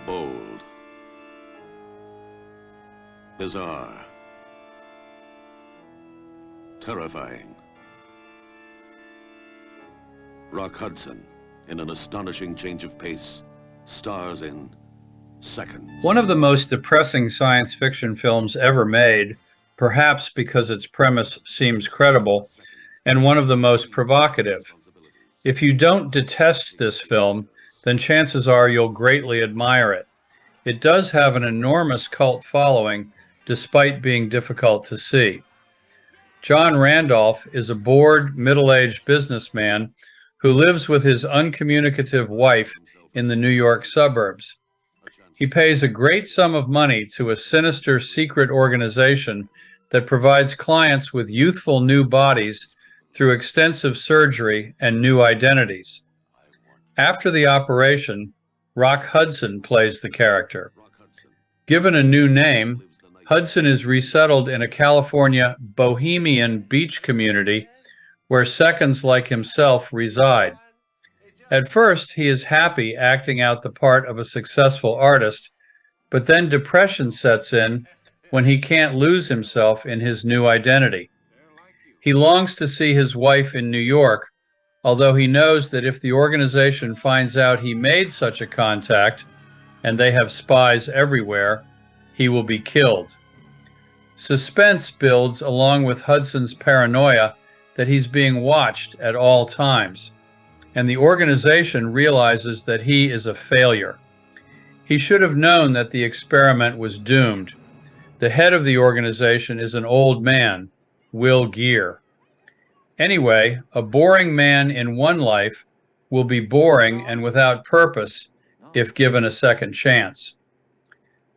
Bold. Bizarre. Terrifying. Rock Hudson, in an astonishing change of pace, stars in Seconds. One of the most depressing science fiction films ever made, perhaps because its premise seems credible, and one of the most provocative. If you don't detest this film, then chances are you'll greatly admire it. It does have an enormous cult following, despite being difficult to see. John Randolph is a bored, middle-aged businessman who lives with his uncommunicative wife in the New York suburbs. He pays a great sum of money to a sinister secret organization that provides clients with youthful new bodies through extensive surgery and new identities. After the operation, Rock Hudson plays the character. Given a new name, Hudson is resettled in a California bohemian beach community where seconds like himself reside. At first, he is happy acting out the part of a successful artist, but then depression sets in when he can't lose himself in his new identity. He longs to see his wife in New York, although he knows that if the organization finds out he made such a contact, and they have spies everywhere, he will be killed. Suspense builds along with Hudson's paranoia that he's being watched at all times, and the organization realizes that he is a failure. He should have known that the experiment was doomed. The head of the organization is an old man, Will Geer. Anyway, a boring man in one life will be boring and without purpose if given a second chance.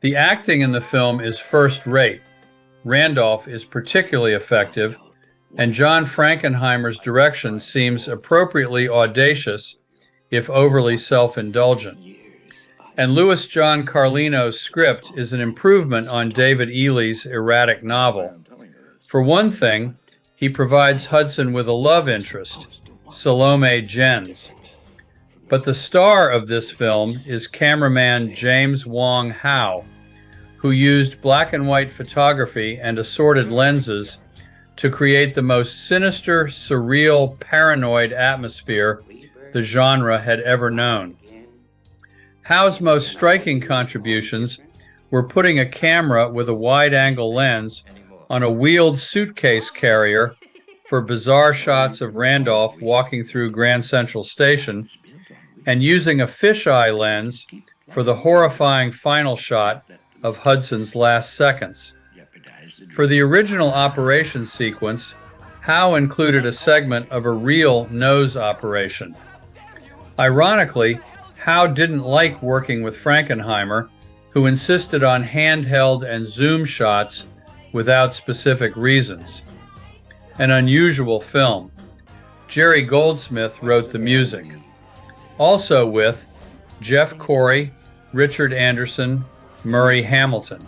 The acting in the film is first-rate. Randolph is particularly effective, and John Frankenheimer's direction seems appropriately audacious, if overly self-indulgent. And Louis John Carlino's script is an improvement on David Ely's erratic novel. For one thing, he provides Hudson with a love interest, Salome Jens. But the star of this film is cameraman James Wong Howe, who used black and white photography and assorted lenses to create the most sinister, surreal, paranoid atmosphere the genre had ever known. Howe's most striking contributions were putting a camera with a wide-angle lens on a wheeled suitcase carrier for bizarre shots of Randolph walking through Grand Central Station, and using a fisheye lens for the horrifying final shot of Hudson's last seconds. For the original operation sequence, Howe included a segment of a real nose operation. Ironically, Howe didn't like working with Frankenheimer, who insisted on handheld and zoom shots without specific reasons. An unusual film. Jerry Goldsmith wrote the music. Also with Jeff Corey, Richard Anderson, Murray Hamilton.